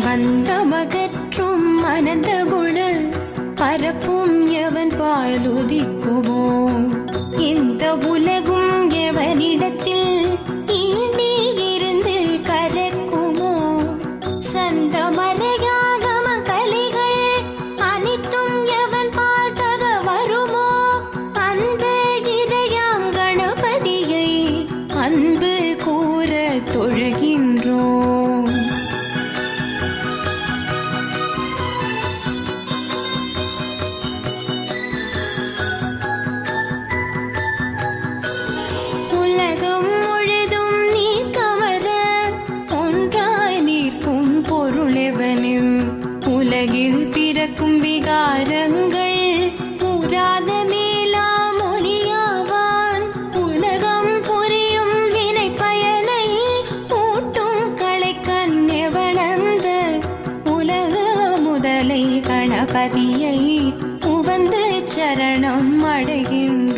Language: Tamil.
பந்தமகற்றும் அனந்த குண பரப்பும் எவன் பாலுதிக்குமோ இந்த உலகும் எவனிடத்தில் ஈண்டி இருந்து கலக்குமோ சந்தமலையாகம கலைகள் அனைத்தும் எவன் பார்த்தக வருமோ அந்த இறையாம் கணபதியை அன்பு கூற தொழுகின்றோம். உலகில் பிறக்கும் விகாரங்கள் கூறாத மேலாம் ஒளியாவான் உலகம் புரியும் வினை பயனை ஊட்டும் கலை கண்ணே வளர்ந்த உலக முதலை கணபதியை உவந்து சரணம் அடைகின்ற